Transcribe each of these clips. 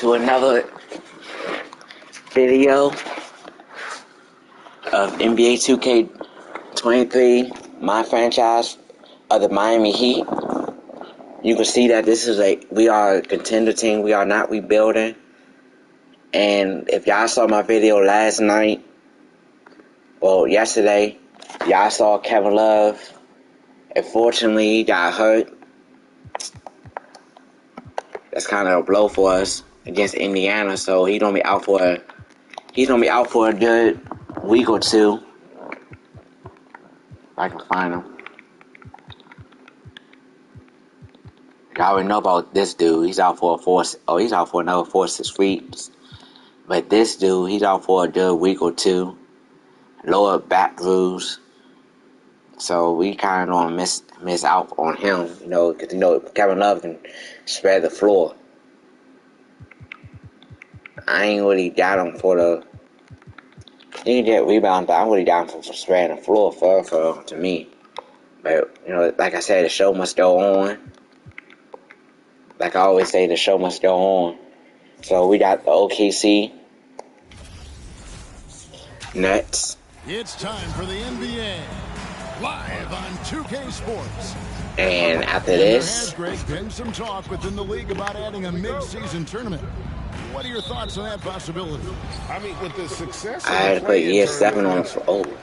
to another video of NBA 2K23, my franchise of the Miami Heat. You can see that we are a contender team. We are not rebuilding. And if y'all saw my video last night, well, yesterday, y'all saw Kevin Love. Unfortunately, he got hurt. That's kind of a blow for us against Indiana. So he's gonna be out for a good week or two. If I can find him. Y'all already know about this dude. He's out for he's out for another 4-6 weeks. But this dude, he's out for a good week or two. Lower back bruise. So we kind of gonna miss out on him, because Kevin Love can spread the floor. I ain't really got him for he can get rebound, but I'm really down for spreading the floor for to me. But like I said, the show must go on. Like I always say, the show must go on. So we got the OKC Nets. It's time for the NBA. Live on 2K Sports. And after this, there has been some talk within the league about adding a mid-season tournament. What are your thoughts on that possibility? I mean, with the success I had to put year 7 on the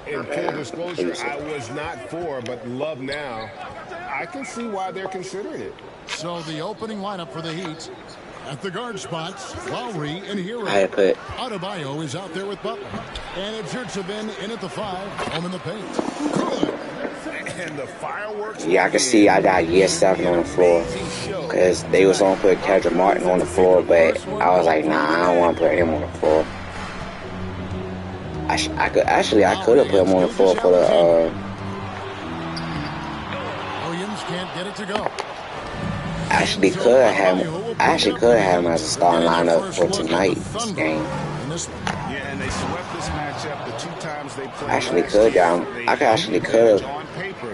in full disclosure, I was not for, but love now. I can see why they're considering it. So the opening lineup for the Heat. At the guard spots, Lowry and Hero. I had put Adebayo is out there with Butler. And it's Yurtsevin in at the 5, home in the paint. Good. And the fireworks. Yeah, I can see I got year 7 on the floor. Because they was going to put Kendrick Martin on the floor, but I was like, nah, I don't want to put him on the floor. I could have put him on the floor for the Williams can't get it to go. I actually could have him as a starting lineup for tonight's game. Yeah, and they swept this matchup the 2 times they played. I actually could have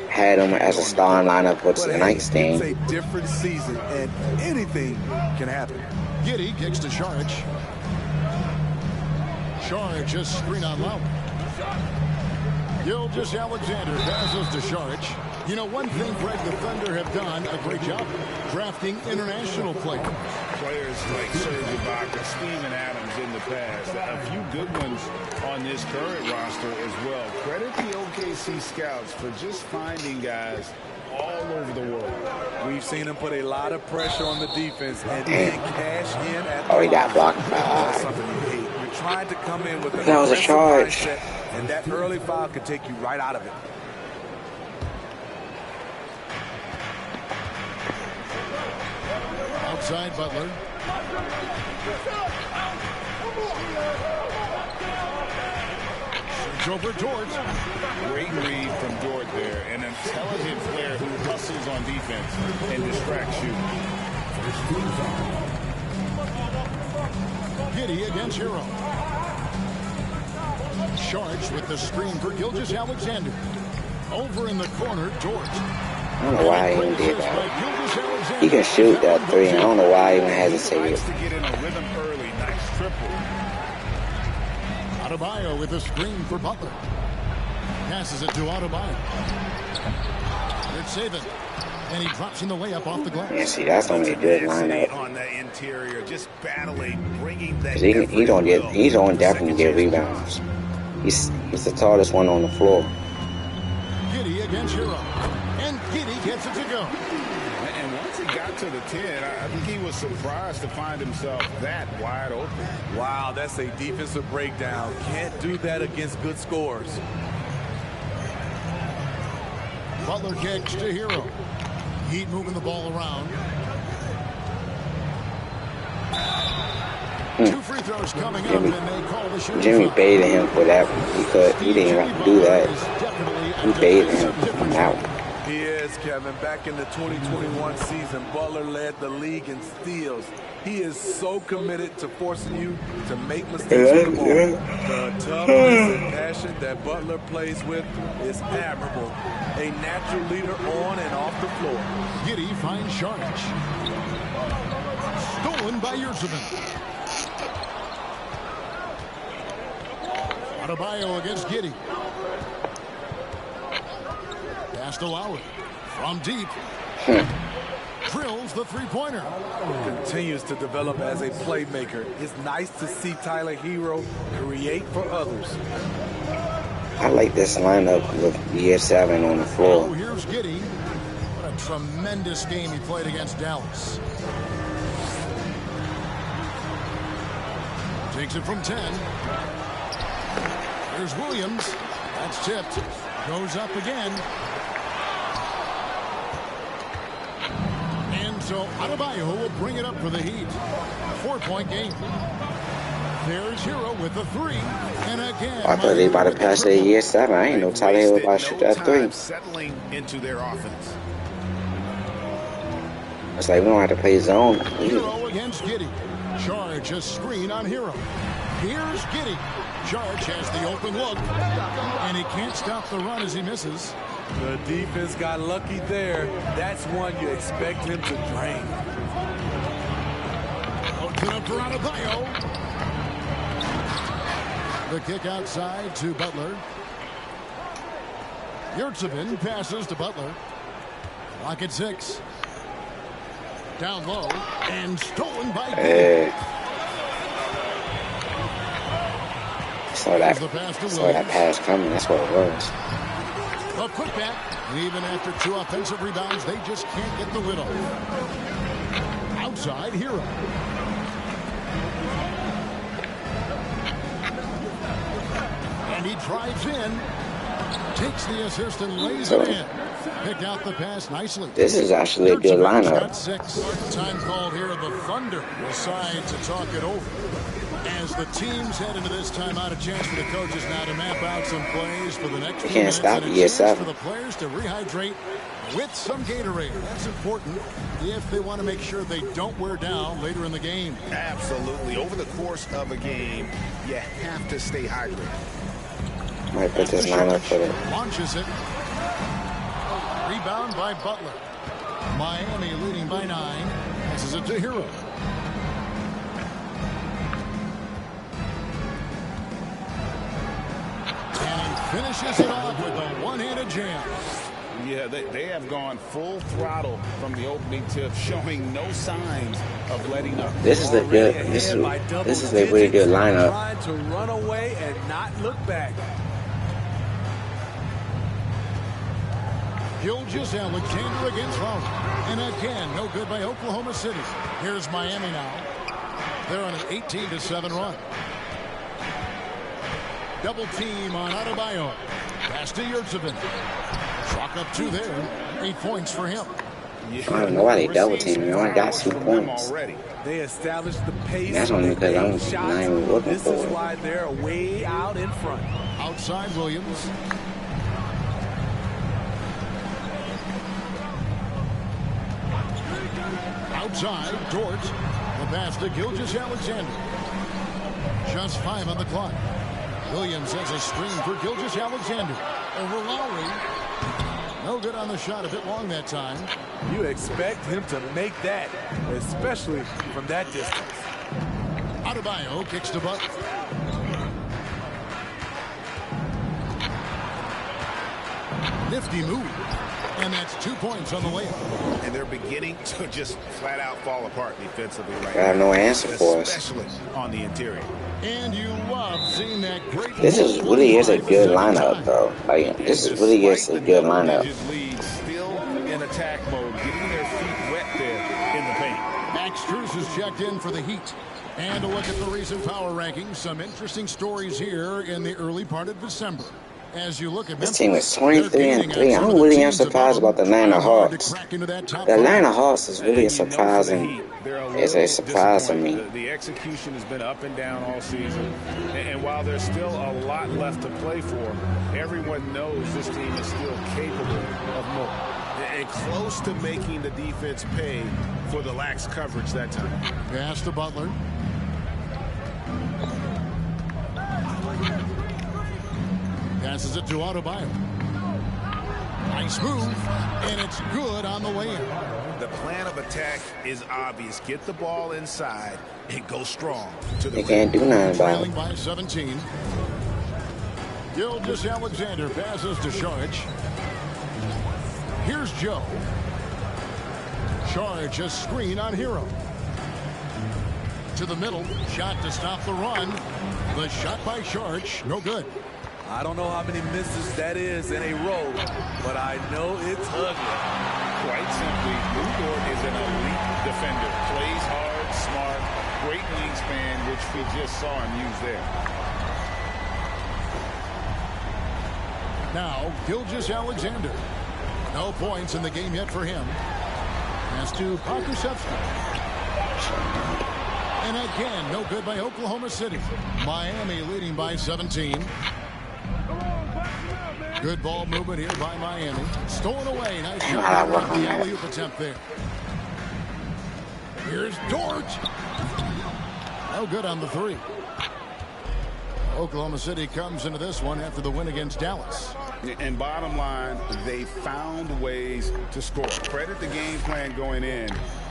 had him as a starting lineup for tonight's game. It's a different season, and anything can happen. Giddey kicks to Saric. Saric just screen on Lowry. Gilgeous-Alexander passes to Saric. One thing Greg the Thunder have done a great job drafting international players. Players like Serge Ibaka, Steven Adams in the past. A few good ones on this current roster as well. Credit the OKC scouts for just finding guys all over the world. We've seen him put a lot of pressure on the defense and then cash in at the he got blocked. That's something you hate. You're trying to come in with that was a charge, mindset, and that early foul could take you right out of it. Outside Butler. It's over Dort. Great read from Dort there. An intelligent player who hustles on defense and distracts you. Giddey against Hero. Charged with the screen for Gilgeous-Alexander. Over in the corner, Dort. I don't know why he even did that. He can shoot that 3, and I don't know why he even hesitated. To get in a rhythm early. Nice triple. Adebayo with a screen for Butler. Passes it to Adebayo. It's Saban. And he drops in the layup off the glass. Yeah, see, that's only a good lineup. On the interior, just battling, bringing that. He's gonna definitely get rebounds. He's the tallest one on the floor. Giddey against Hero. And Giddey gets it to go. And once he got to the 10, I think he was surprised to find himself that wide open. Wow, that's a defensive breakdown. Can't do that against good scores. Butler kicks to Hero. Heat moving the ball around. 2 free throws coming up, and they call the shooting. Jimmy baited him for that because he didn't have to do that. He baited him from that one. He is, Kevin. Back in the 2021 season, Butler led the league in steals. He is so committed to forcing you to make mistakes with the ball. The toughness and passion that Butler plays with is admirable. A natural leader on and off the floor. Giddey finds Saric. Stolen by Yurtsevin. Adebayo against Giddey. Pass to Lowry. From deep. Drills the three-pointer. Continues to develop as a playmaker. It's nice to see Tyler Hero create for others. I like this lineup with year 7 on the floor. Oh, here's Giddey. What a tremendous game he played against Dallas. Takes it from 10. Here's Williams. That's tipped. Goes up again. And so Adebayo will bring it up for the Heat. 4-point game. There's Hero with the 3. And again, I thought they about to pass their year 7. I ain't no Tyler Hero about to shoot that 3. Settling into their offense. It's like we don't have to play zone. Hero against Giddey. Charge a screen on Hero. Here's Giddey. Charge has the open look. And he can't stop the run as he misses. The defense got lucky there. That's one you expect him to drain. Open up for Adebayo. The kick outside to Butler. Yurtsevin passes to Butler. Lock at 6. Down low and stolen by Giddey. Saw that pass coming. That's what it was. A putback. Even after 2 offensive rebounds, they just can't get the lid off. Outside Hero. And he drives in. Takes the assist and lays it in. Picked out the pass nicely. This is actually a good lineup. Got 6. Time called here. The Thunder decide to talk it over. As the teams head into this timeout, a chance for the coaches now to map out some plays for the next few minutes. Can't stop and a year chance 7. for the players to rehydrate with some Gatorade. That's important if they want to make sure they don't wear down later in the game. Absolutely. Over the course of a game, you have to stay hydrated. Might put this lineup for it. Launches it. Rebound by Butler. Miami leading by 9. Passes it to Hero. Finishes it off with a one-handed jam. Yeah, they have gone full throttle from the opening tip, showing no signs of letting up. This is a good. This is a really good lineup. Trying to run away and not look back. Gilgeous-Alexander against Lowry. And again, no good by Oklahoma City. Here's Miami now. They're on an 18-7 run. Double team on Adebayo. Pass to Yurtsevin. Chalk up 2 there. 8 points for him. I don't know why they double team. They only got 2 points. They established the pace. That's only because I'm not even looking This for is it. why they're way out in front. Outside Williams. Outside Dort. The pass to Gilgeous-Alexander. Just 5 on the clock. Williams has a screen for Gilgeous-Alexander. Over Lowry. No good on the shot. A bit long that time. You expect him to make that, especially from that distance. Adebayo kicks to Butler. Nifty move. And that's 2 points on the layup. And they're beginning to just flat out fall apart defensively right I have now. no answer for us. Especially on the interior. And you love seeing that great. This is really is a good lineup, though. Like this is really is a good lineup. Lead still in attack mode, getting their feet wet there in the paint. Max Strus is checked in for the Heat. And a look at the recent power rankings. Some interesting stories here in the early part of December. As you look at This team is 23-3. I'm really am surprised about the Atlanta Hawks. The Atlanta Hawks is really a surprising. It's a surprise to me. The execution has been up and down all season, and while there's still a lot left to play for, everyone knows this team is still capable of more. And close to making the defense pay for the lax coverage that time. Pass to Butler. Passes it to Adebayo. Nice move, and it's good on the way in. The plan of attack is obvious. Get the ball inside and go strong to the They can't do nothing about Trailing it. by 17. Gilgeous-Alexander passes to Saric. Here's Joe. Saric a screen on Hero. To the middle. Shot to stop the run. The shot by Saric. No good. I don't know how many misses that is in a row, but I know it's ugly. Quite simply, Lou Dort is an elite defender. Plays hard, smart, great wingspan, which we just saw him use there. Now, Gilgeous-Alexander. No points in the game yet for him. Pass to Pokusevski. And again, no good by Oklahoma City. Miami leading by 17. Good ball movement here by Miami. Stolen away. Nice shot. The alley-oop attempt there. Here's Dort. No good on the three. Oklahoma City comes into this one after the win against Dallas. And bottom line, they found ways to score. Credit the game plan going in.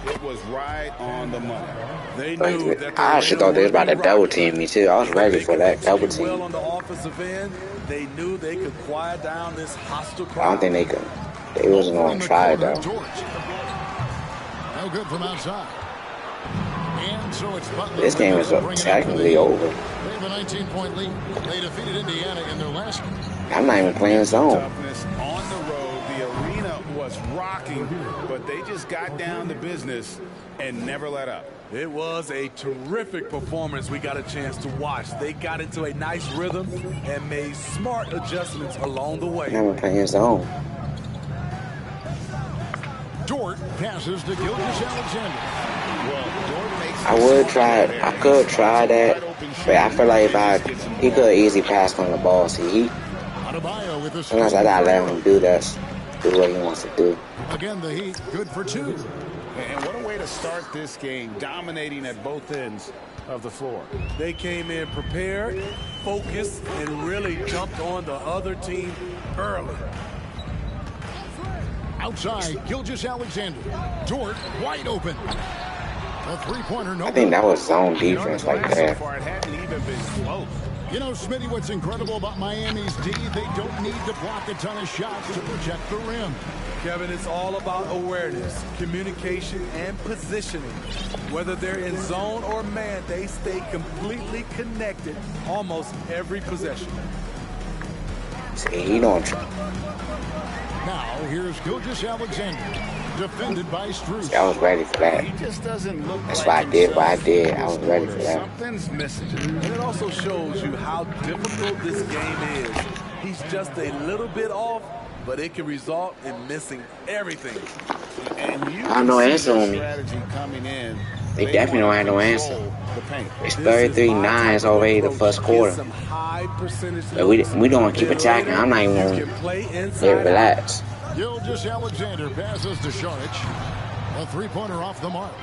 It was right on the money. They knew that I actually thought they was about to double team me too. I was ready for that double team. Well on the offensive end, they knew they could quiet down this hostile crowd. I don't think they could. They wasn't going to try it though. No good from outside. And so it's Butler. This game is technically over. They have a 19-point lead. They defeated Indiana in their last game. I'm not even playing zone. Toughness on the road. The arena was rocking, but they just got down to business and never let up. It was a terrific performance we got a chance to watch. They got into a nice rhythm and made smart adjustments along the way. I'm not even playing zone. Dort passes to Gilgeous-Alexander. Well, Dort makes I would try it. I could try that, but I feel like he could easily pass on the ball. See, sometimes I gotta let him do what he wants to do. Again, the Heat good for two. And what a way to start this game, dominating at both ends of the floor. They came in prepared, focused, and really jumped on the other team early. Outside, Gilgeous-Alexander. Dort wide open. A three-pointer, no. I think that was zone defense right there. So far, it hadn't even been close. You know, Smitty, what's incredible about Miami's D, they don't need to block a ton of shots to protect the rim. Kevin, it's all about awareness, communication, and positioning. Whether they're in zone or man, they stay completely connected almost every possession. See, he don't try. Now, here's Gilgeous-Alexander, defended by Strus. I was ready for that. He just doesn't look That's like why I did what I himself. did. I was ready for that. Something's missing. And it also shows you how difficult this game is. He's just a little bit off, but it can result in missing everything. And you I have no answer on me. strategy coming in. They definitely don't have no answer. The paint. It's 33-9 already the first quarter. But we don't keep attacking. I'm not even going to relax. Gilgeous-Alexander passes to Saric. A three-pointer off the mark.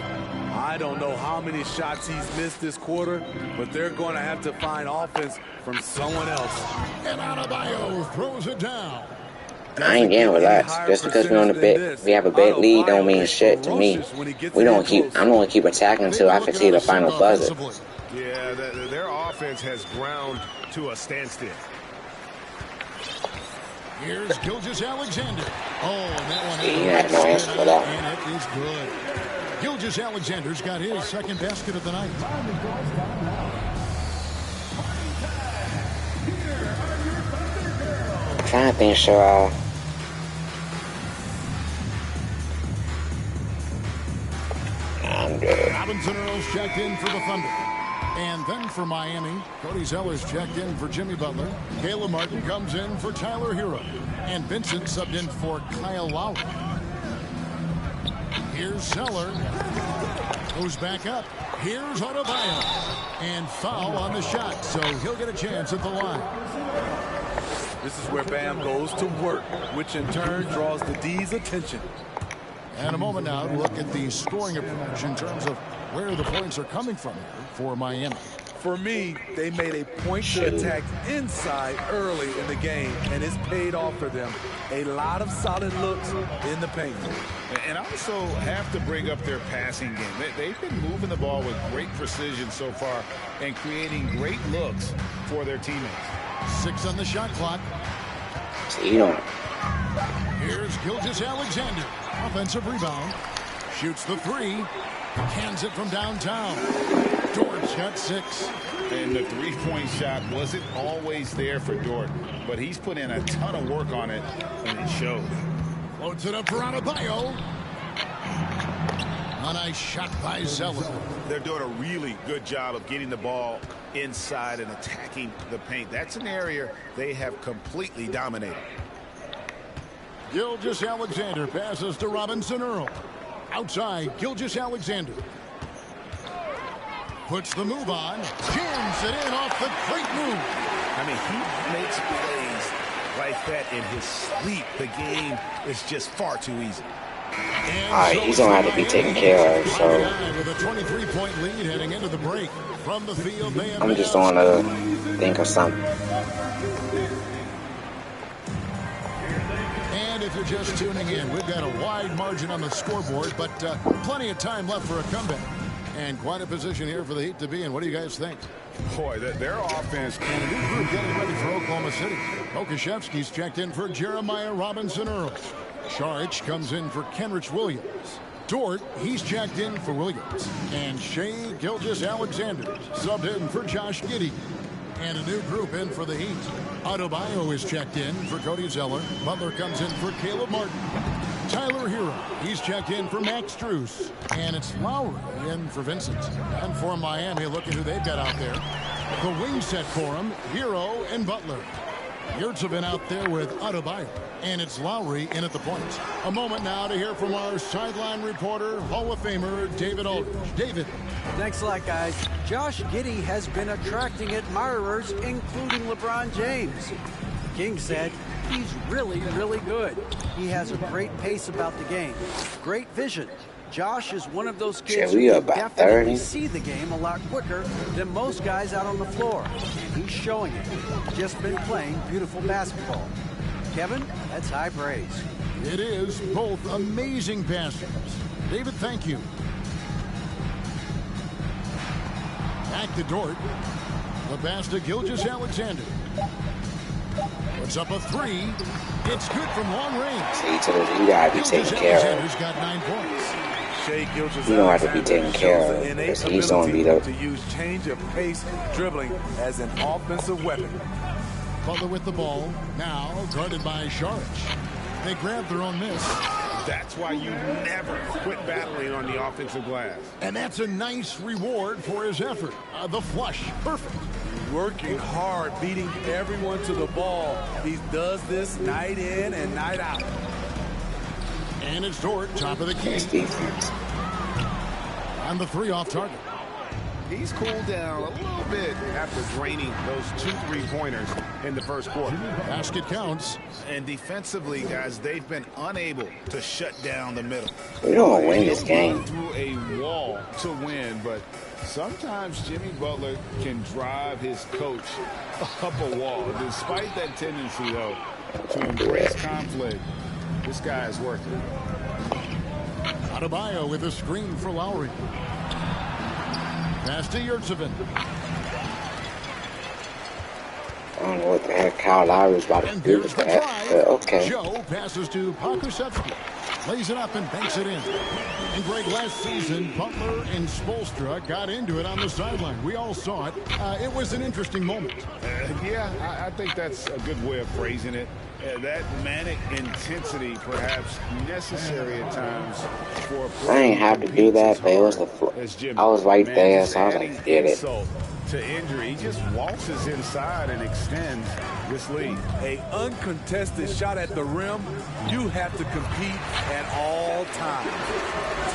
I don't know how many shots he's missed this quarter, but they're going to have to find offense from someone else. And Adebayo throws it down. I ain't getting relaxed. Just because we have a big lead don't mean shit to me. I'm gonna keep attacking until I can see the final buzzer. Yeah, their offense has ground to a standstill. Here's Gilgeous-Alexander. Oh, and that one. He had no answer for that. And it is good. Gilgeous-Alexander's got his second basket of the night. I'm trying to think, sure. I'm good. Robinson Earls checked in for the Thunder. And then for Miami, Cody Zeller's checked in for Jimmy Butler. Caleb Martin comes in for Tyler Hero. And Vincent subbed in for Kyle Lowry. Here's Zeller. Goes back up. Here's Adebayo. And foul on the shot, so he'll get a chance at the line. This is where Bam goes to work, which in turn draws the D's attention. And a moment now to look at the scoring approach in terms of where the points are coming from here for Miami. For me, they made a point to attack inside early in the game, and it's paid off for them. A lot of solid looks in the paint. And also have to bring up their passing game. They've been moving the ball with great precision so far and creating great looks for their teammates. 6 on the shot clock. See, you don't. Here's Gilgeous-Alexander. Offensive rebound. Shoots the 3. Cans it from downtown. Dort's got 6. And the three-point shot wasn't always there for Dort, but he's put in a ton of work on it, and it showed. Floats it up for Adebayo. A nice shot by Zeller. They're doing a really good job of getting the ball inside and attacking the paint. That's an area they have completely dominated. Gilgeous-Alexander passes to Robinson Earl. Outside, Gilgeous-Alexander. Puts the move on. Jams it in off the great move. I mean, he makes plays like that in his sleep. The game is just far too easy. Alright, he's gonna have to be taken care of, so With a 23-point lead heading into the break. From the field, I'm just gonna think of something. And if you're just tuning in, we've got a wide margin on the scoreboard, but plenty of time left for a comeback. And quite a position here for the Heat to be in. What do you guys think? Boy, their offense. And a new group getting ready for Oklahoma City. Okashevsky's checked in for Jeremiah Robinson Earl. Sharich comes in for Kenrich Williams. Dort, he's checked in for Williams. And Shai Gilgeous-Alexander subbed in for Josh Giddey. And a new group in for the Heat. Adebayo is checked in for Cody Zeller. Butler comes in for Caleb Martin. Tyler Hero, he's checked in for Max Strus. And it's Lowry in for Vincent. And for Miami, look at who they've got out there. The wing set for him, Hero and Butler. Yurtsevin out there with Adebayo. And it's Lowry in at the point. A moment now to hear from our sideline reporter, Hall of Famer David Aldridge. David. Thanks a lot, guys. Josh Giddey has been attracting admirers, including LeBron James. King said he's really, really good. He has a great pace about the game. Great vision. Josh is one of those kids who can definitely see the game a lot quicker than most guys out on the floor. And he's showing it. Just been playing beautiful basketball. Kevin, that's high praise. It is both amazing passers. David, thank you. Back to Dort. The pass to Gilgeous-Alexander. Puts up a 3. It's good from long range. See, he gotta be taken care of. Gilgeous-Alexander's got 9 points. You don't have to be taken care of because he's going to beat up. To use change of pace dribbling as an offensive weapon. Butler with the ball. Now guarded by Sharich. They grab their own miss. That's why you never quit battling on the offensive glass. And that's a nice reward for his effort. The flush. Perfect. Working hard, beating everyone to the ball. He does this night in and night out. And it's Dort, top of the key. Defense. On the 3 off target. He's cooled down a little bit after draining those 2 3-pointers in the first quarter. Basket counts. And defensively, guys, they've been unable to shut down the middle. We don't win this game. Through a wall to win, but sometimes Jimmy Butler can drive his coach up a wall. Despite that tendency, though, to embrace conflict, this guy is worth it. Adebayo with a screen for Lowry. Pass to Yurtsevin. I don't know what the heck Kyle Lowry's about to do with that, but okay. Joe passes to Pokusevski. Lays it up and banks it in. And Greg, last season, Butler and Spoelstra got into it on the sideline. We all saw it. It was an interesting moment. Yeah, I think that's a good way of phrasing it. That manic intensity, perhaps necessary at times for. I ain't have to do that, but it was I was right there, so I was like, get it. To injury, he just waltzes inside and extends this lead. A uncontested shot at the rim, you have to compete at all times.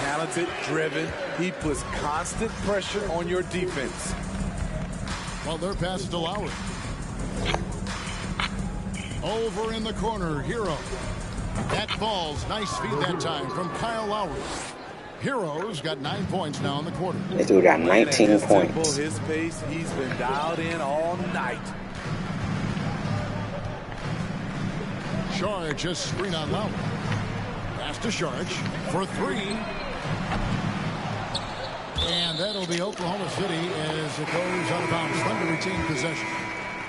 Talented, driven, he puts constant pressure on your defense. Well, their pass to Lowry. Over in the corner, Hero. That falls. Nice feed that time from Kyle Lowry. Hero's got 9 points now in the quarter. This dude got 19 points. His pace, he's been dialed in all night. Sharich just screen on Lowry. Pass to Sharich for 3. And that'll be Oklahoma City as it goes out of bounds. Thunder retain possession.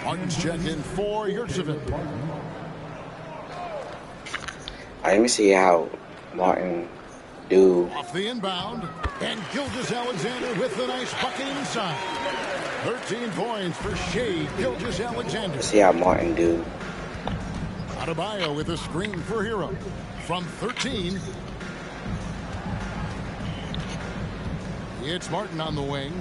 Martin's checked in for Yurtsevin. Let me see how Martin do. Off the inbound, and Gilgeous Alexander with the nice bucket inside. 13 points for Shea Gilgeous-Alexander. Let's see how Martin do. Adebayo with a screen for Hero. From 13. It's Martin on the wing.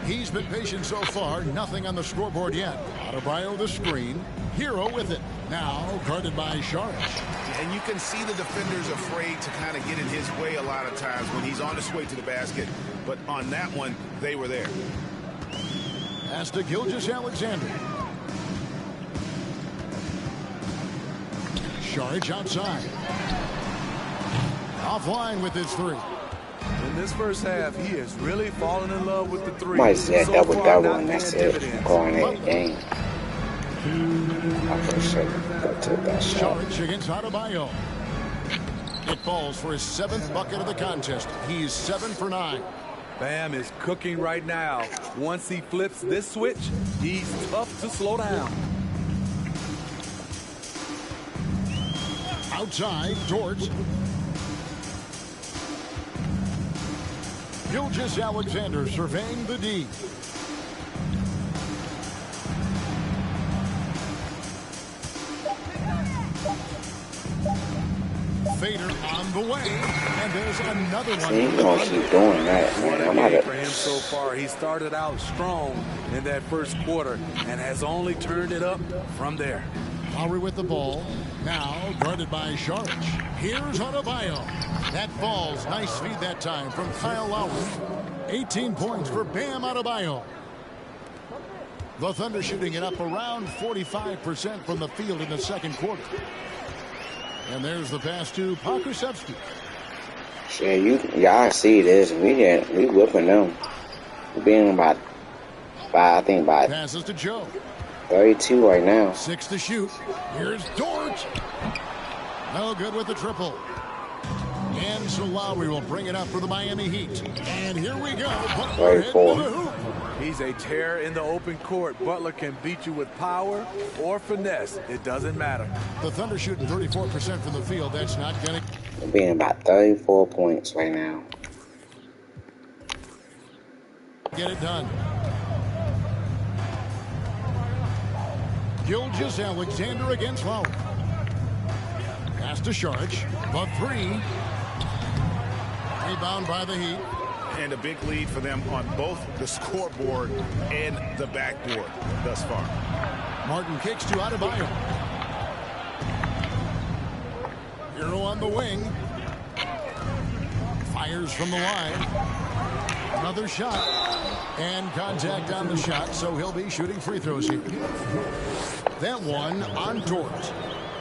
He's been patient so far. Nothing on the scoreboard yet. Adebayo the screen. Hero with it. Now guarded by Saric. And you can see the defenders afraid to kind of get in his way a lot of times when he's on his way to the basket. But on that one, they were there. As to Gilgeous-Alexander. Saric outside. Offline with his three. In this first half, he has really fallen in love with the three. Might say a So double-double, far, and that's not it. paying Going dividends. in the game. I for sure go to that shot. Saric against Adebayo. It falls for his 7th bucket of the contest. He's 7 for 9. Bam is cooking right now. Once he flips this switch, he's tough to slow down. Outside, Dort. Gilgeous-Alexander surveying the D. Fader on the way, and there's another one. See, he's gonna keep doing that, What man. a I'm game about for him to. so far. He started out strong in that first quarter and has only turned it up from there. Lowry with the ball. Now guarded by Saric. Here's Adebayo. That falls. Nice feed that time from Kyle Lowry. 18 points for Bam Adebayo. The Thunder shooting it up around 45% from the field in the second quarter. And there's the pass to Pokusevski. Shit, y'all see this. We whipping them. We're being about, I think about Passes to Joe. 32 right now. 6 to shoot. Here's Dort. No good with the triple. And so Lowry will bring it up for the Miami Heat. And here we go. Butler heading to the hoop. He's a terror in the open court. Butler can beat you with power or finesse. It doesn't matter. The Thunder shooting 34% from the field. That's not going to We're being about 34 points right now. get it done. Gilgeous-Alexander against Lowry. Pass to Saric. The three. Rebound by the Heat. And a big lead for them on both the scoreboard and the backboard thus far. Martin kicks to Adebayo. Hero on the wing. Fires from the line. Another shot. And contact on the shot, so he'll be shooting free throws here. That one on Dort.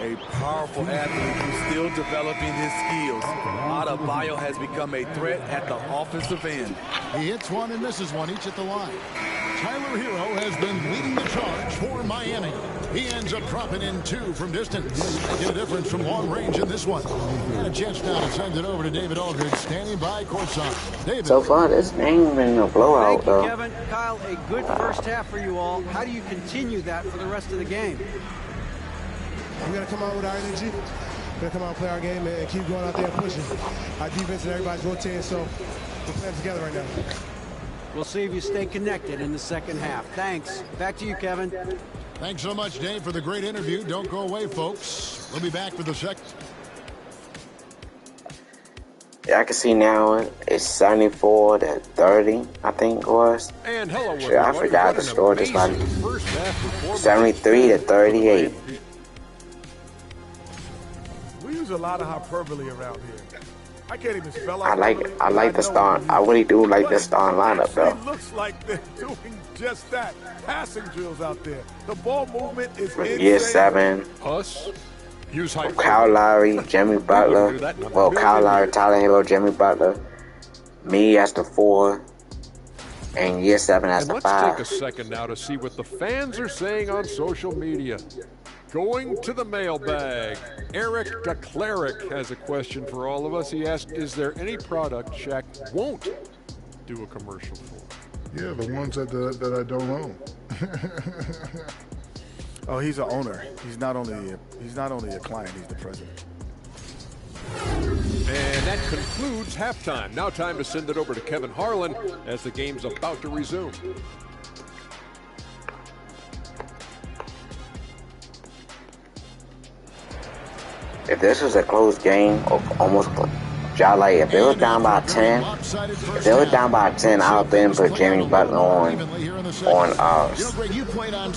A powerful athlete who's still developing his skills. Adebayo has become a threat at the offensive end. He hits one and misses one each at the line. Tyler Hero has been leading the charge for Miami. He ends up dropping in 2 from distance. Get a difference from long range in this one. And a chance now to send it over to David Aldridge, standing by courtside. David. So far, this ain't been a blowout, Thank you, though. Kevin. Kyle, a good first half for you all. How do you continue that for the rest of the game? We got to come out with our energy. We got to come out and play our game and keep going out there and pushing. Our defense and everybody's rotating, so we're playing together right now. We'll see if you stay connected in the second half. Thanks. Back to you, Kevin. Thanks so much, Dave, for the great interview. Don't go away, folks. We'll be back for the second. Yeah, I can see now it's 74 to 30, I think it was. And hello, Shit, I forgot the score. Just like 73 to 38. We use a lot of hyperbole around here. I can't even spell I out. like the star. I really do like the starting lineup, though. It looks like they're doing just that. Passing drills out there. The ball movement is insane. Year 7. Us. Use hyperbole. Kyle Lowry, Jimmy Butler. Well, Kyle Lowry, Tyler Hero, Jimmy Butler. Me as the 4. And year 7 as And the let's 5. take a second now to see what the fans are saying on social media. Going to the mailbag, Eric DeCleric has a question for all of us. He asked, is there any product Shaq won't do a commercial for? Yeah, the ones that I don't own. Oh, he's an owner. He's not only a client, he's the president. And that concludes halftime. Now time to send it over to Kevin Harlan as the game's about to resume. If this was a close game, or almost, y'all like, if it was down by 10, if it was down by 10, I would have been put Jimmy Butler on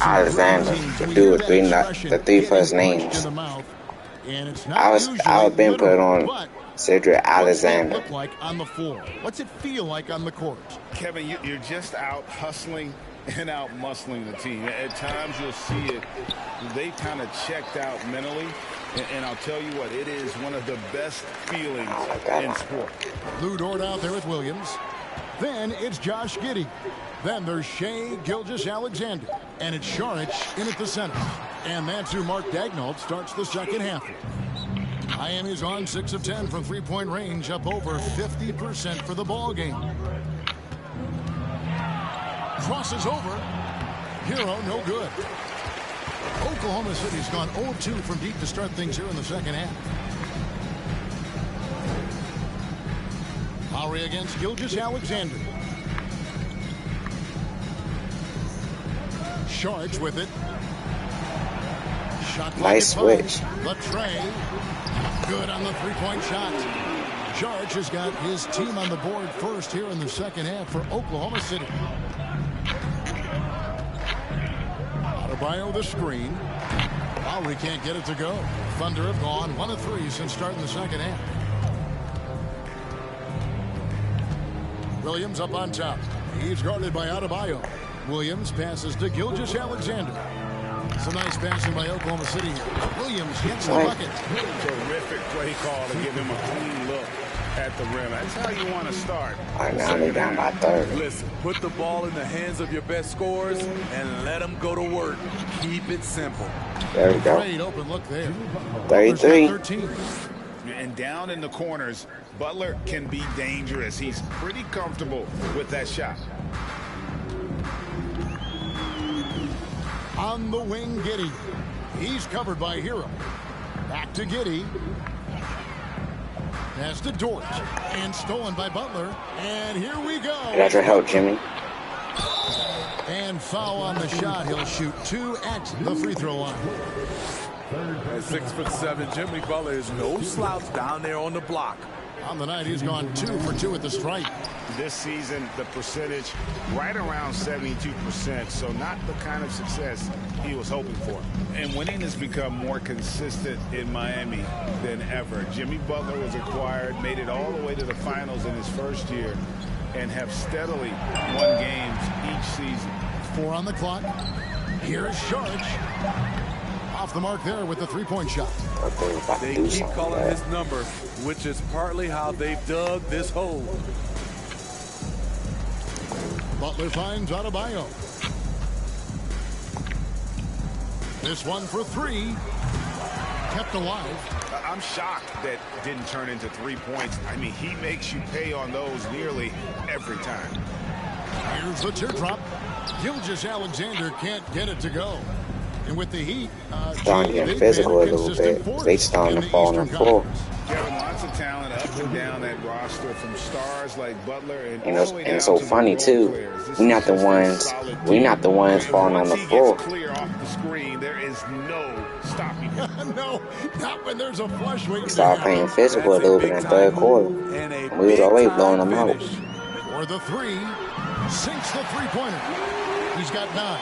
Alexander, the dude with the three first names. I would have been put on Cedric Alexander. What's it look like on the floor? What's it feel like on the court? Kevin, you're just out hustling and out muscling the team. At times you'll see it. They kind of checked out mentally. And I'll tell you what, it is one of the best feelings in sport. Lou Dort out there with Williams. Then it's Josh Giddey. Then there's Shai Gilgeous-Alexander. And it's Saric in at the center. And that's who Mark Daigneault starts the second half. Miami's on 6 of 10 from three-point range, up over 50% for the ball game. Crosses over. Hero, no good. Oklahoma City's gone 0-2 from deep to start things here in the second half. Lowry against Gilgeous-Alexander. Saric with it. Shot nice switch. Latrey. Good on the three-point shot. Saric has got his team on the board first here in the second half for Oklahoma City. Adebayo the screen. Lowry can't get it to go. Thunder have gone 1 of 3 since starting the second half. Williams up on top. He's guarded by Adebayo. Williams passes to Gilgeous-Alexander. Some nice passing by Oklahoma City here. Williams gets the bucket. Terrific play call to give him a clean look at the rim. That's how you want to start. All right, now they're down by 30. Listen, put the ball in the hands of your best scorers and let them go to work. Keep it simple. There we go. Great open look there. 33. And down in the corners, Butler can be dangerous. He's pretty comfortable with that shot. On the wing, Giddey. He's covered by Hero. Back to Giddey. Pass to Dort. And stolen by Butler. And here we go. That's your help, Jimmy. And foul on the shot. He'll shoot 2 at the free throw line. At 6'7", Jimmy Butler is no slouch down there on the block. On the night, he's gone 2 for 2 at the stripe. This season, the percentage right around 72%, so not the kind of success he was hoping for. And winning has become more consistent in Miami than ever. Jimmy Butler was acquired, made it all the way to the finals in his first year, and have steadily won games each season. 4 on the clock. Here's Saric. Off the mark there with the three-point shot. They keep calling his number, which is partly how they've dug this hole. Butler finds Adebayo. This one for 3. Kept alive. I'm shocked that didn't turn into 3 points. I mean, he makes you pay on those nearly every time. Here's the teardrop. Gilgeous-Alexander can't get it to go. And with the Heat, starting to get physical a little bit. They starting to fall on the floor. Kevin, lots of talent up and down that roster, from stars like Butler and it's so funny too. We're not the ones falling on the floor. Clear off the screen. There is no stopping him. No, not when there's a flush waiting. Start playing physical a little bit in the third quarter. We was already blowing them out. For the 3, sinks the three-pointer. He's got 9.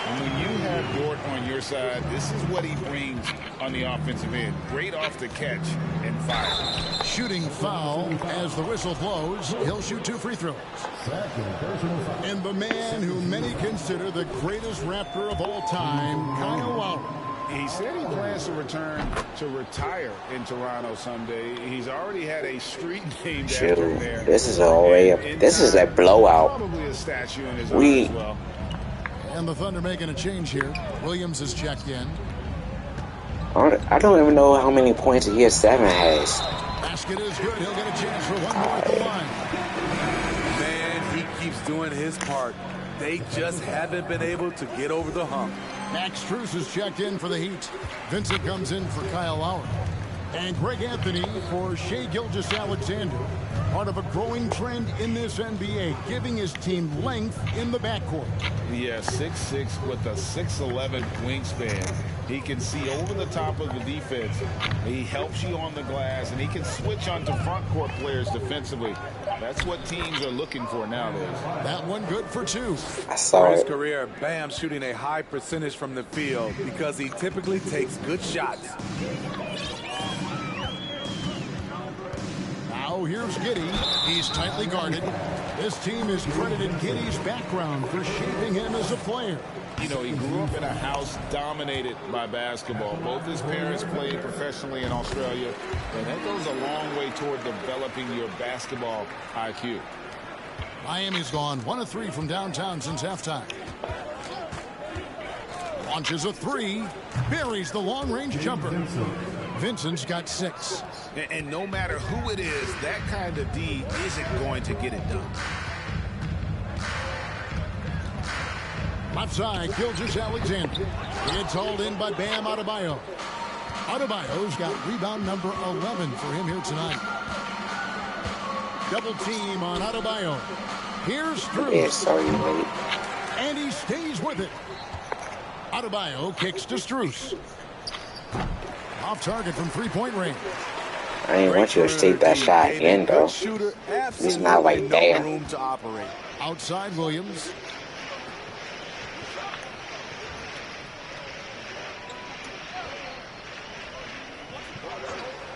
And when you have Dort on your side, this is what he brings on the offensive end. Great off the catch and fire. Shooting foul as the whistle blows. He'll shoot 2 free throws. And the man who many consider the greatest Raptor of all time, Kyle Lowry. He said he plans to return to retire in Toronto someday. He's already had a street named after him there. This is a blowout. Probably a statue in his honor as well. And the Thunder making a change here. Williams is checked in. I don't even know how many points a year 7 has. Basket is good. He'll get a chance for one more at the line. Man, he keeps doing his part. They just haven't been able to get over the hump. Max Strus is checked in for the Heat. Vincent comes in for Kyle Lowry. And Greg Anthony for Shai Gilgeous-Alexander. Part of a growing trend in this NBA, giving his team length in the backcourt. Yeah, 6'6" with a 6'11" wingspan. He can see over the top of the defense. He helps you on the glass, and he can switch onto front court players defensively. That's what teams are looking for nowadays. That one good for two. I saw For his it. career, Bam shooting a high percentage from the field because he typically takes good shots. Now here's Giddey. He's tightly guarded. This team has credited Giddey's background for shaping him as a player. You know, he grew up in a house dominated by basketball. Both his parents played professionally in Australia, and that goes a long way toward developing your basketball IQ. Miami's gone 1 of 3 from downtown since halftime. Launches a three. Buries the long-range jumper. Vincent's got 6. And no matter who it is, that kind of D isn't going to get it done. Left side, Gilgeous-Alexander. It's hauled in by Bam Adebayo. Adebayo's got rebound number 11 for him here tonight. Double team on Adebayo. Here's Strus. Yeah, sorry, mate. And he stays with it. Adebayo kicks to Strus. Off target from three-point range. I didn't want you to take that shot again, though. It's not like damn. Room to operate. Outside Williams.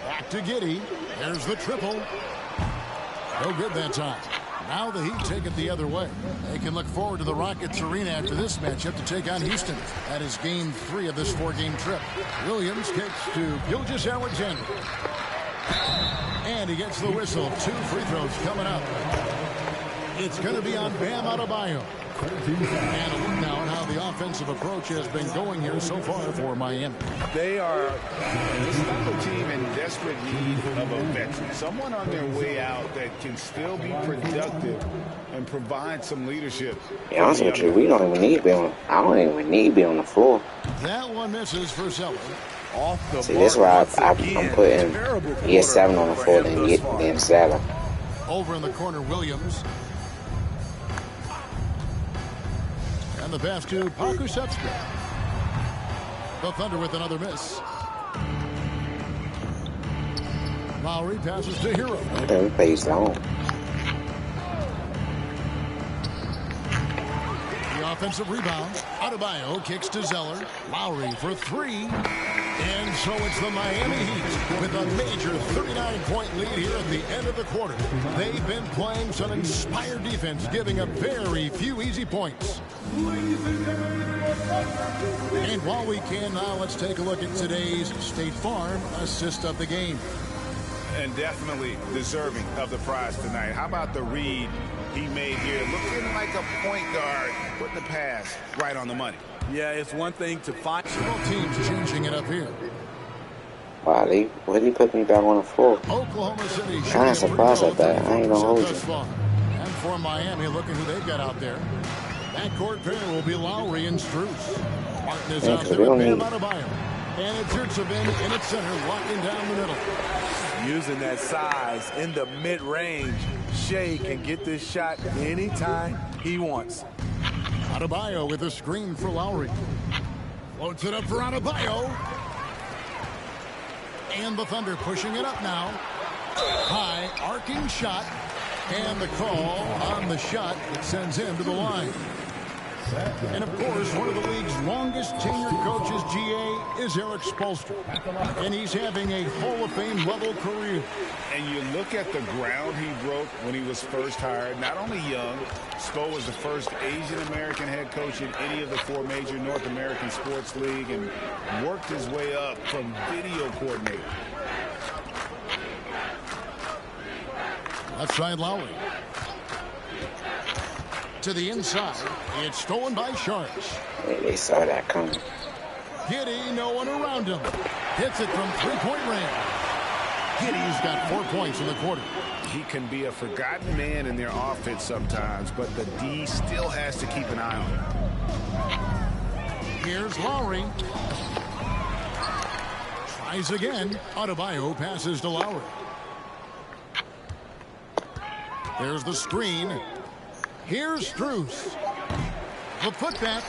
Back to Giddey. There's the triple. No good that time. Now the Heat take it the other way. They can look forward to the Rockets arena after this matchup to take on Houston. That is game 3 of this 4-game trip. Williams kicks to Gilgeous-Alexander. And he gets the whistle. 2 free throws coming up. It's going to be on Bam Adebayo. And a look now at how the offensive approach has been going here so far for Miami. They are this type of team in desperate need of a veteran. Someone on their way out that can still be productive and provide some leadership. To be honest with you, we don't even need to be on. I don't even need to be on the floor. That one misses for Zeller. Off the See, this is why I'm putting ES7 on the floor than 7. Over in the corner, Williams. And the pass to Pakusevsky. The Thunder with another miss. Lowry passes to Hero. Okay, we play zone. The offensive rebound. Adebayo kicks to Zeller. Lowry for 3. And so it's the Miami Heat with a major 39-point lead here at the end of the quarter. They've been playing some inspired defense, giving up very few easy points. And while we can now, let's take a look at today's State Farm assist of the game. And definitely deserving of the prize tonight. How about the read he made here? Looking like a point guard, putting the pass right on the money. Yeah, it's one thing to find. Both teams changing it up here. Wow, what did he put me back on the floor? Oklahoma City. Kind of surprised at that. I ain't gonna hold you. And for Miami, looking who they've got out there. Backcourt pair will be Lowry and Strus. Martin is out there with Bam Adebayo. And it's Yurtsevin in its center, locking down the middle. Using that size in the mid-range, Shai can get this shot anytime he wants. Adebayo with a screen for Lowry. Floats it up for Adebayo. And the Thunder pushing it up now. High, arcing shot. And the call on the shot that sends him to the line. And, of course, one of the league's longest tenured coaches, GA, is Eric Spoelstra. And he's having a Hall of Fame level career. And you look at the ground he broke when he was first hired. Not only young, Spo was the first Asian-American head coach in any of the 4 major North American sports league and worked his way up from video coordinator. Left side Lowry. To the inside. It's stolen by Sharks. They saw that coming. Giddey, no one around him. Hits it from 3-point range. Giddey's got 4 points in the quarter. he can be a forgotten man in their offense sometimes, but the D still has to keep an eye on him. Here's Lowry. Tries again. Adebayo passes to Lowry. There's the screen. Here's Strus. The putback.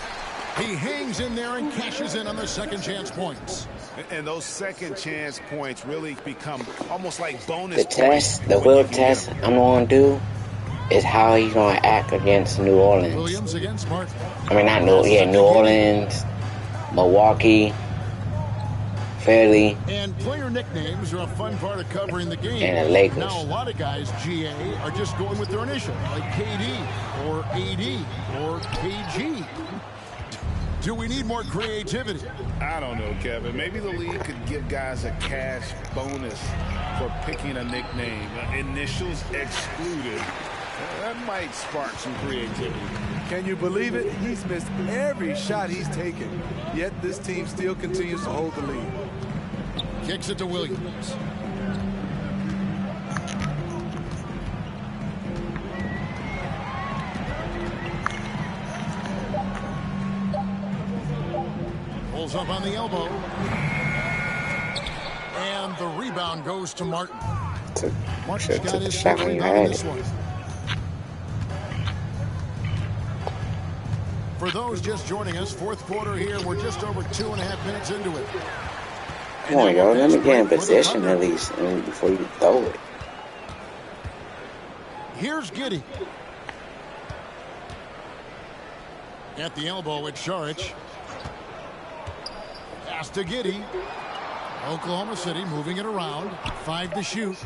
He hangs in there and cashes in on the second chance points. And those second chance points really become almost like bonus The test, the real test I'm going to do is how he's going to act against New Orleans. Williams against Martin. I mean, not New Orleans, Milwaukee, Philly, and player nicknames are a fun part of covering the game. and the Lakers. Now, a lot of guys, GA, are just going with their initial, like KD or AD or KG. Do we need more creativity? I don't know, Kevin. Maybe the league could give guys a cash bonus for picking a nickname. Initials excluded. That might spark some creativity. Can you believe it? He's missed every shot he's taken. Yet this team still continues to hold the lead. Kicks it to Williams. Pulls up on the elbow. And the rebound goes to Martin. Martin's got his second rebound in this one. For those just joining us, fourth quarter here. We're just over 2.5 minutes into it. Come on, yo. Let me get in position at least before you throw it. Here's Giddey. At the elbow, it's Saric. Pass to Giddey. Oklahoma City moving it around. 5 to shoot.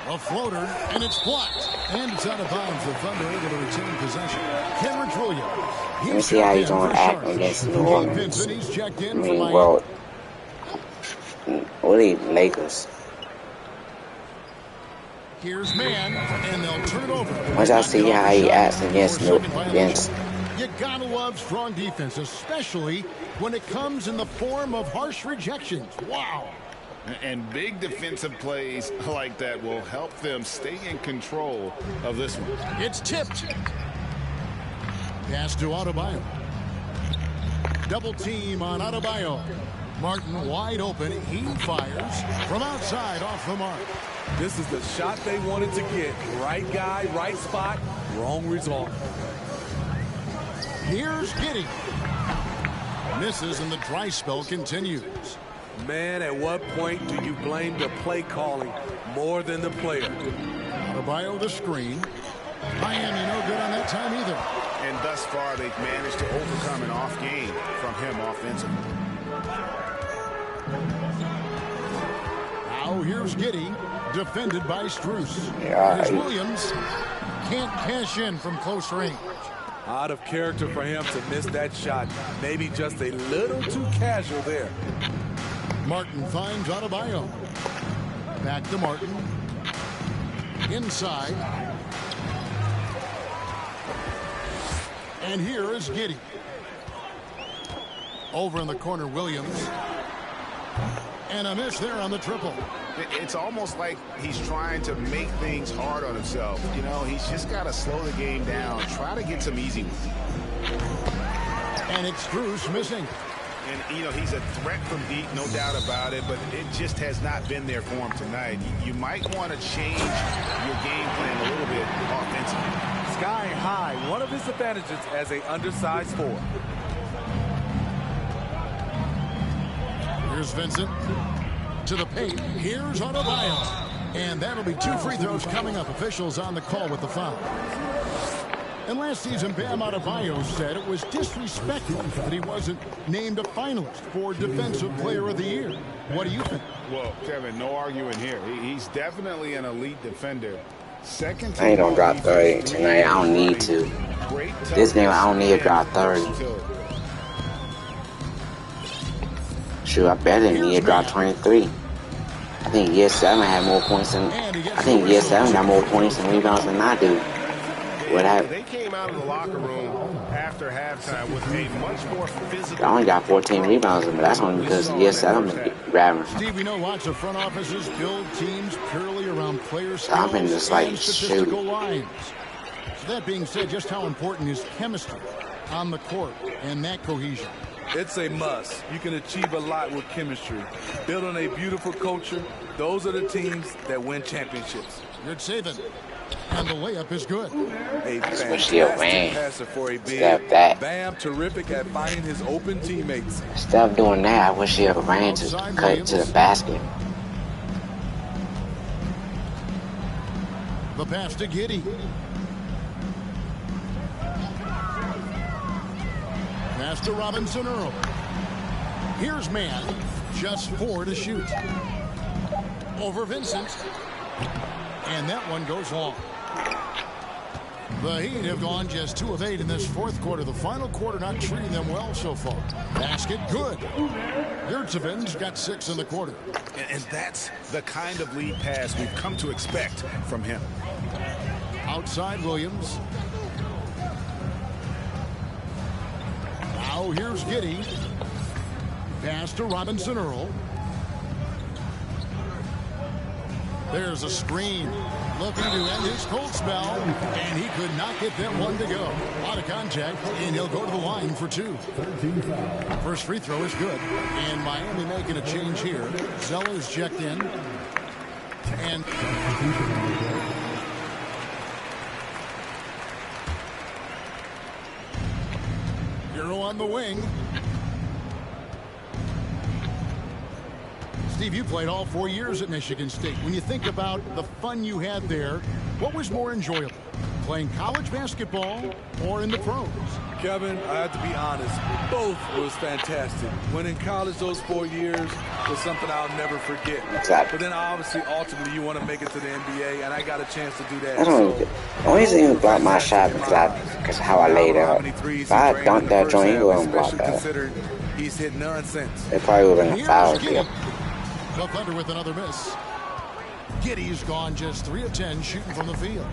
A floater, and it's blocked. And it's out of bounds. The Thunder able to retain possession. Kenrich Williams. Let me see how he's going to act against New Orleans. I mean, well, what are these Lakers? Here's man, and they'll turn it over. Once I see how he acts against You gotta love strong defense, especially when it comes in the form of harsh rejections. Wow. And big defensive plays like that will help them stay in control of this one. It's tipped. Pass to Adebayo. Double team on Adebayo. Martin wide open. He fires from outside off the mark. This is the shot they wanted to get. Right guy, right spot, wrong result. Here's Giddey. Misses, and the dry spell continues. Man, at what point do you blame the play calling more than the player? Adebayo the screen. Miami no good on that time either. And thus far, they've managed to overcome an off game from him offensively. Now here's Giddey, defended by Strus. Yeah, Here's Williams. Can't cash in from close range. Out of character for him to miss that shot. Maybe just a little too casual there. Martin finds Adebayo. Back to Martin. Inside. And here is Giddey. Over in the corner, Williams. And a miss there on the triple. It's almost like he's trying to make things hard on himself. You know, he's just got to slow the game down. Try to get some easy ones. And it's Strus missing. And, you know, he's a threat from deep, no doubt about it, but it just has not been there for him tonight. You might want to change your game plan a little bit offensively. Sky high, one of his advantages as an undersized forward. Here's Vincent to the paint. Here's Adebayo. And that'll be 2 free throws coming up. Officials on the call with the foul. And last season, Bam Adebayo said it was disrespectful that he wasn't named a finalist for Defensive Player of the Year. What do you think? Well, Kevin, no arguing here. He's definitely an elite defender. Second, I ain't gonna drop 30 tonight. I don't need to. This game, I don't need to drop 30. Shoot, I better need to drop 23. I think year 7 had more points than. I think year 7 got more points and rebounds than I do. What happened? They came out of the locker room after halftime with a much more physical. I only got 14 rebounds, but that's only because year 7 grabbing. Steve, we know lots of front offices build teams purely around player I'm in skills this, like, and statistical lines. So that being said, just how important is chemistry on the court and that cohesion? It's a must. You can achieve a lot with chemistry. Building a beautiful culture, those are the teams that win championships. Good saving. And the layup is good. A Especially a fantastic Wayne. passer for a Step big. that. Bam, terrific at finding his open teammates. Instead of doing that, I wish he had ran to cut it to the basket. The pass to Giddey. Pass to Robinson Earl. Here's Mann. Just 4 to shoot. Over Vincent. And that one goes long. The Heat have gone just 2 of 8 in this fourth quarter. The final quarter not treating them well so far. Basket good. Yurtseven's got 6 in the quarter. And that's the kind of lead pass we've come to expect from him. Outside Williams. Now here's Giddey. Pass to Robinson Earl. There's a screen. Looking to end his cold spell. And he could not get them one to go. Out of contact. And he'll go to the line for 2. First free throw is good. And Miami making a change here. Zeller's checked in. And Hero on the wing. Steve, you played all 4 years at Michigan State. When you think about the fun you had there, what was more enjoyable? Playing college basketball or in the pros? Kevin, I have to be honest, both was fantastic. When in college, those 4 years was something I'll never forget. Exactly. But then obviously, ultimately, you want to make it to the NBA, and I got a chance to do that. I don't even, the only reason he blocked my shot because of how I laid out. If I dunked that joint, he wouldn't block that. He's hit none since. It probably would have been a foul here. The Thunder with another miss. Giddey's gone just 3 of 10 shooting from the field.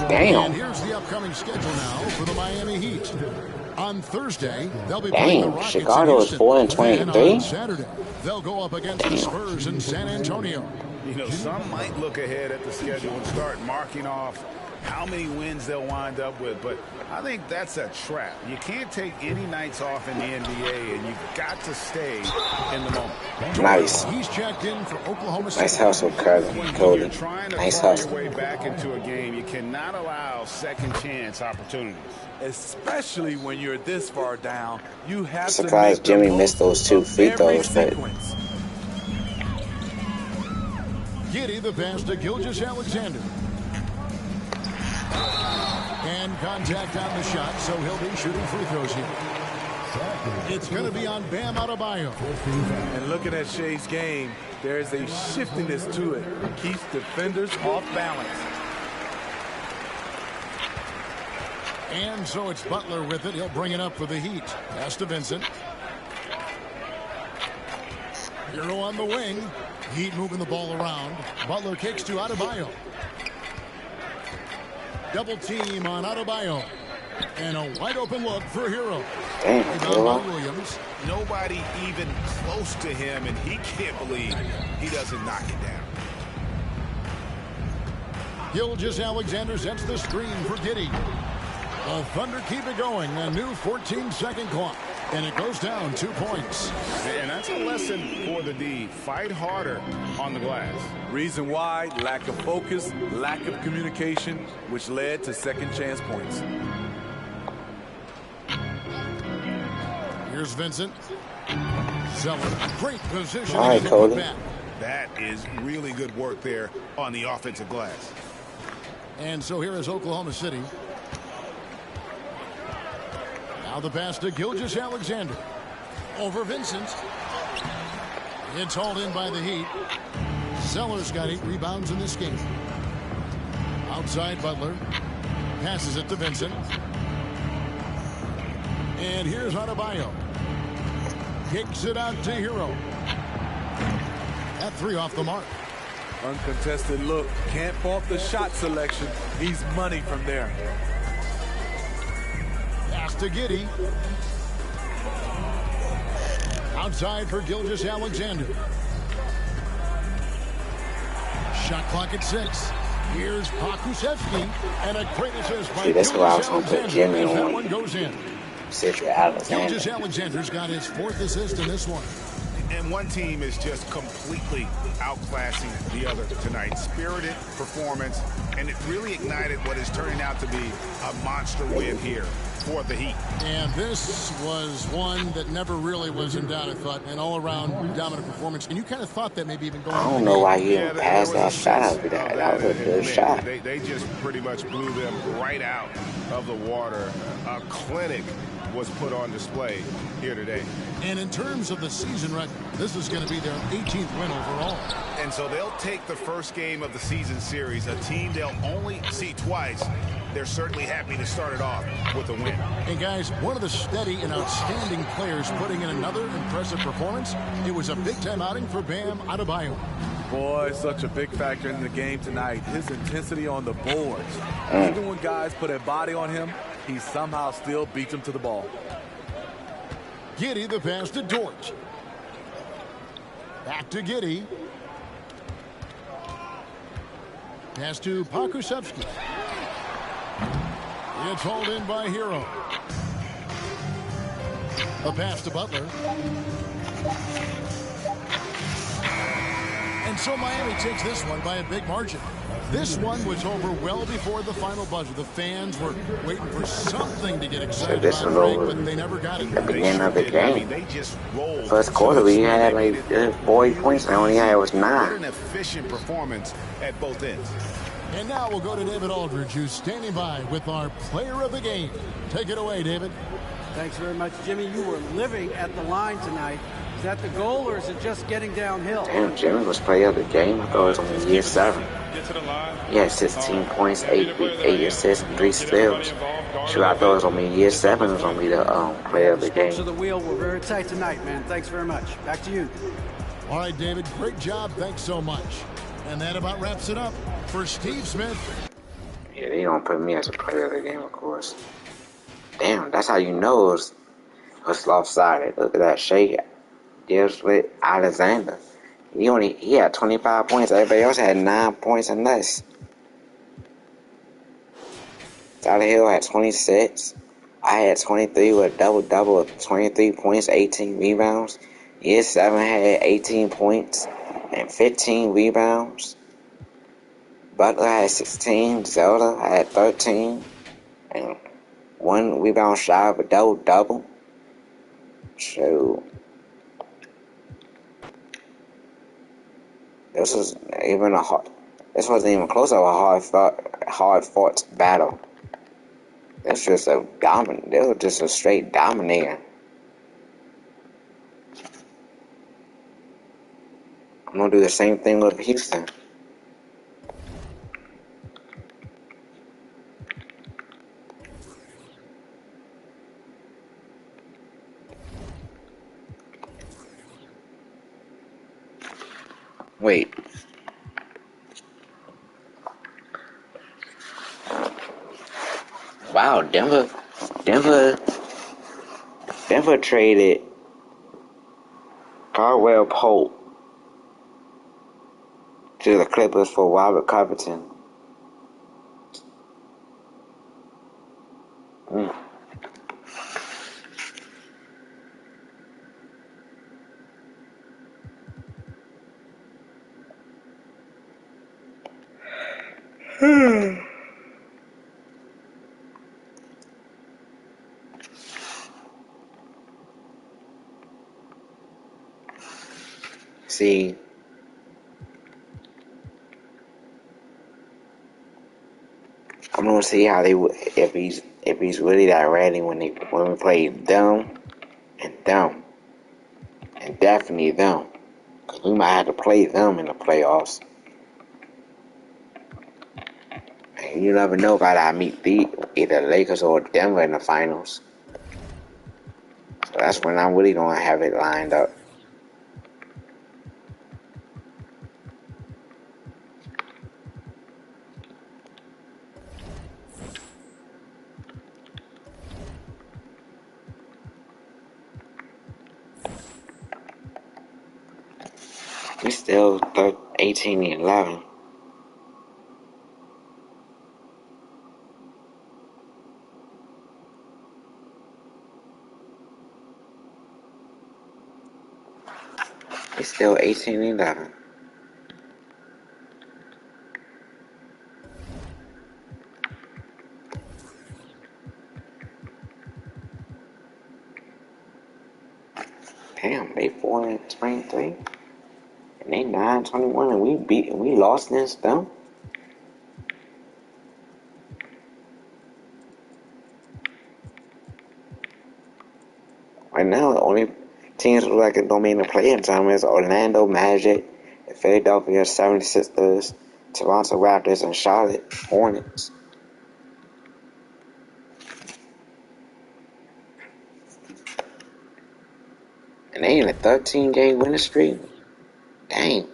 Damn. And here's the upcoming schedule now for the Miami Heat. On Thursday, they'll be playing the Rockets Chicago is 4 and 23. On Saturday, they'll go up against the Spurs in San Antonio. You know, some might look ahead at the schedule and start marking off how many wins they'll wind up with, but I think that's a trap. You can't take any nights off in the NBA, and you've got to stay in the moment. Nice. He's checked in for Oklahoma City. Nice hustle, Cody. When you're trying to Nice claw hustle. your way back into a game, you cannot allow second chance opportunities. Especially when you're this far down, you have Surprised to make Jimmy the missed most those 2 of free every throws, but sequence. Giddey the pass to Gilgeous-Alexander. And contact on the shot, so he'll be shooting free throws here. It's going to be on Bam Adebayo. And looking at Shea's game, there's a shiftiness to it. Keeps defenders off balance. And so it's Butler with it. He'll bring it up for the Heat. Pass to Vincent. Hero on the wing. Heat moving the ball around. Butler kicks to Adebayo. Double team on Adebayo. And a wide open look for Hero. Rebound by Williams. Nobody even close to him, and he can't believe he doesn't knock it down. Gilgeous-Alexander sets the screen for Giddey. The Thunder keep it going. A new 14-second clock. And it goes down 2 points. And that's a lesson for the D. Fight harder on the glass. Reason why, lack of focus, lack of communication, which led to second chance points. Here's Vincent. Zeller, great position. All right, Cody. That is really good work there on the offensive glass. And so here is Oklahoma City. Now the pass to Gilgeous-Alexander. Over Vincent. It's hauled in by the Heat. Zeller's got 8 rebounds in this game. Outside Butler. Passes it to Vincent. And here's Adebayo. Kicks it out to Hero. That 3 off the mark. Uncontested look. Can't fault the shot selection. He's money from there. Pass to Giddey. Outside for Gilgeous-Alexander. Shot clock at 6. Here's Pokusevski, and a great assist by See, that's what I was Gilgeous going to put Jimmy Alexander as that on. one goes in. Cedric Alexander. Gilgeous Alexander's got his 4th assist in this one. And one team is just completely outclassing the other tonight. Spirited performance, and it really ignited what is turning out to be a monster win here for the Heat. And this was one that never really was in doubt, I thought. An all-around dominant performance. And you kind of thought that maybe even going I into don't the know game. why he didn't pass that shot after that. That was a good shot. They just pretty much blew them right out of the water. A clinic was put on display here today. And in terms of the season record, this is going to be their 18th win overall. And so they'll take the first game of the season series, a team they'll only see twice. They're certainly happy to start it off with a win. And guys, one of the steady and outstanding players putting in another impressive performance. It was a big-time outing for Bam Adebayo. Boy, such a big factor in the game tonight. His intensity on the boards. Even when guys put a body on him, he somehow still beats them to the ball. Giddey the pass to Dort. Back to Giddey. Pass to Pokusevski. It's hauled in by Hero. A pass to Butler. And so Miami takes this one by a big margin. This one was over well before the final buzzer. The fans were waiting for something to get excited about, Frank, but they never got it. At the beginning of the game. They just rolled. First quarter, we had like 40 points, and only had was 9. An efficient performance at both ends. And now we'll go to David Aldridge, who's standing by with our player of the game. Take it away, David. Thanks very much, Jimmy. You were living at the line tonight. Is that the goal, or is it just getting downhill? Damn, Jimmy was player of the game. I thought it was only year 7. He had 16 points, 8 assists, and 3 steals. Sure, I thought it was only year 7 was only the player of the game. So the wheel, we're very tight tonight, man. Thanks very much. Back to you. All right, David, great job. Thanks so much. And that about wraps it up for Steve Smith. Yeah, they don't put me as a player of the game, of course. Damn, that's how you know it was lopsided. Look at that shake. Deals with Alexander. He had 25 points. Everybody else had 9 points and less. Tyler Hill had 26. I had 23 with a double-double of 23 points, 18 rebounds. Year 7 had 18 points and 15 rebounds. Butler had 16. Zelda had 13. And 1 rebound shy of a double-double. So this wasn't even close to a hard-fought battle. That's just they were just a straight dominator. I'm gonna do the same thing with Houston. Wait. Wow, Denver traded Caldwell Pope to the Clippers for Robert Covington. See, I'm gonna see how if he's really that ready when we play them and definitely them, because we might have to play them in the playoffs. And you never know about I meet either Lakers or Denver in the finals. So that's when I'm really gonna have it lined up. We still 18 and 11. It's still 18-11. Damn, they 4-23, and they 9-21, and we lost against them. Right now, the only teams look like it don't mean to play in time is Orlando Magic, the Philadelphia 76ers, Toronto Raptors, and Charlotte Hornets. And they in a 13-game winning streak. Dang.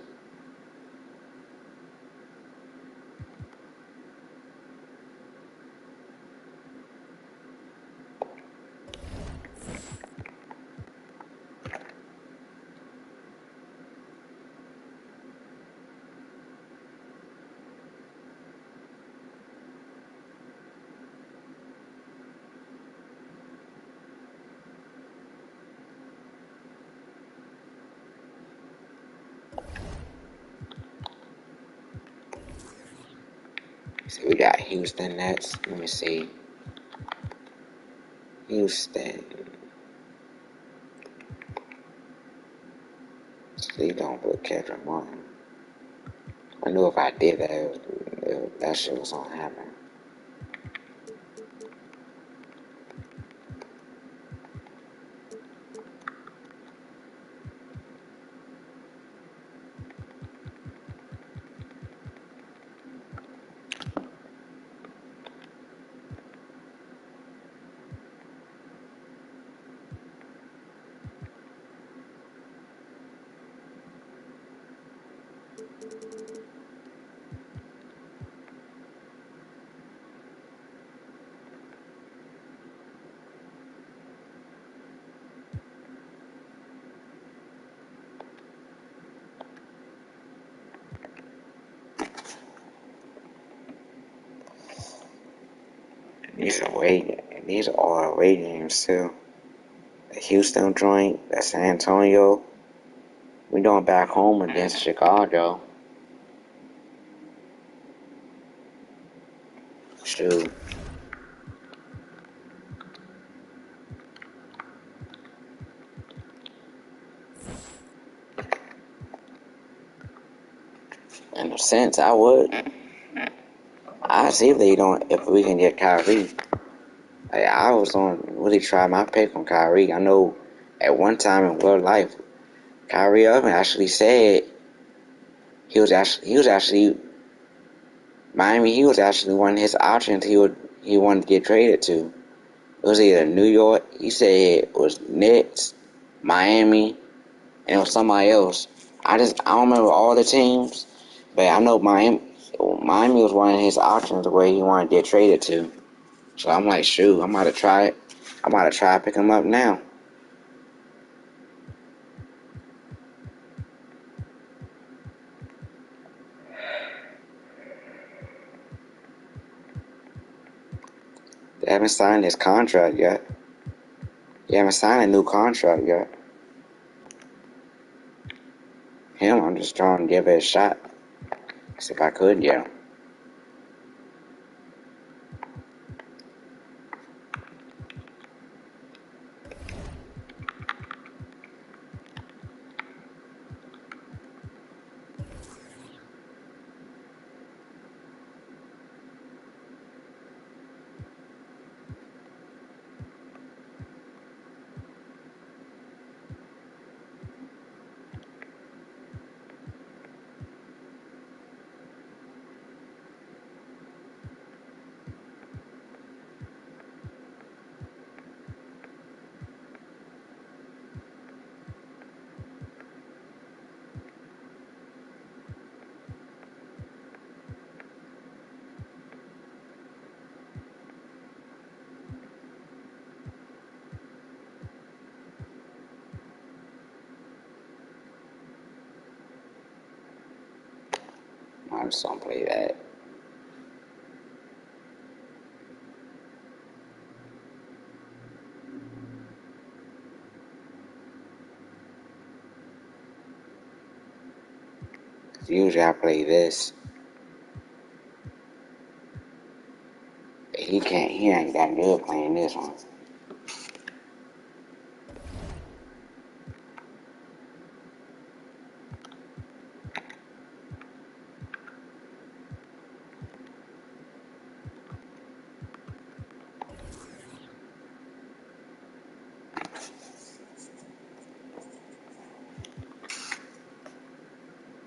So we got Houston Nets. Let me see. Houston. Sleep on with Kendrick Martin. I knew if I did that, that shit was gonna happen. These are all away games too. The Houston joint, the San Antonio. We doing back home against Chicago. Shoot. In a sense, I see if we can get Kyrie. Like, I was gonna really try my pick on Kyrie. I know at one time in real life, Kyrie Irving actually said he was actually Miami. He was actually one of his options he wanted to get traded to. It was either New York. He said it was Knicks, Miami, and it was somebody else. I don't remember all the teams, but I know Miami was one of his options where he wanted to get traded to. So I'm like, shoot, I'm about to try it. I'm about to try to pick him up now. They haven't signed his contract yet. They haven't signed a new contract yet. I'm just trying to give it a shot. See if I could get him. I just don't play that. Usually I play this. He ain't that good playing this one.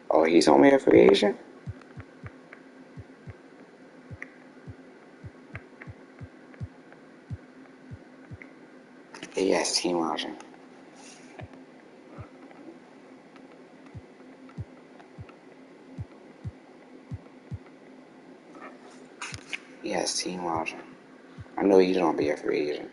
Oh, he's only a free agent? Yes, team option. Yes, team option. I know he's gonna be a free agent.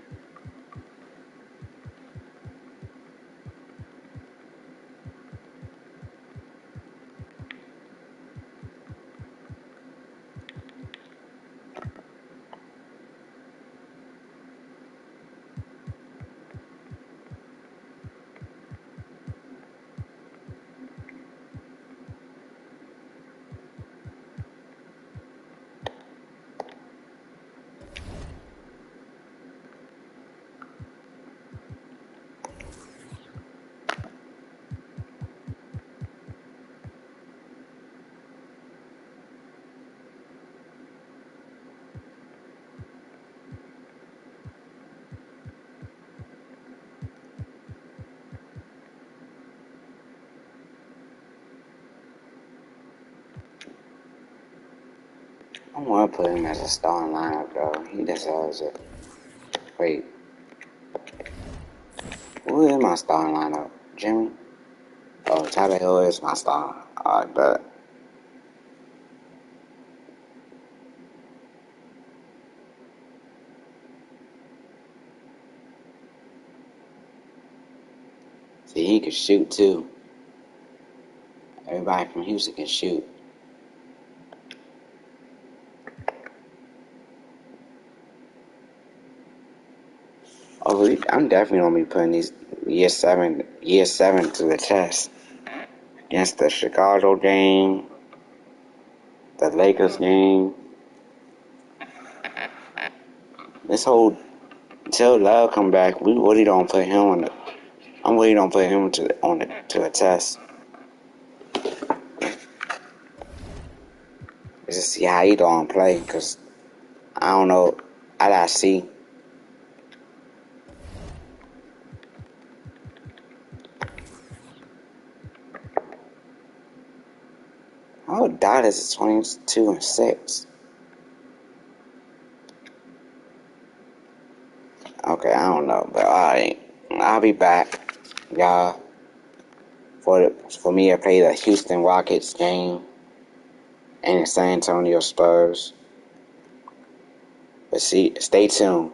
I want to put him as a starting lineup, though. He deserves it. Wait. Who is my starting lineup? Jimmy? Oh, Tyler Hill is my star. Alright, but. See, he can shoot, too. Everybody from Houston can shoot. Oh, I'm definitely gonna be putting these year seven to the test against the Chicago game, the Lakers game. This whole till Love come back, we really don't put him on the. I'm really don't put him to a test. Just to see how he don't play, cause I don't know. I gotta see. Oh, Dallas is 22-6. Okay, I don't know, but alright, I'll be back, y'all. For me to play the Houston Rockets game and the San Antonio Spurs. But stay tuned.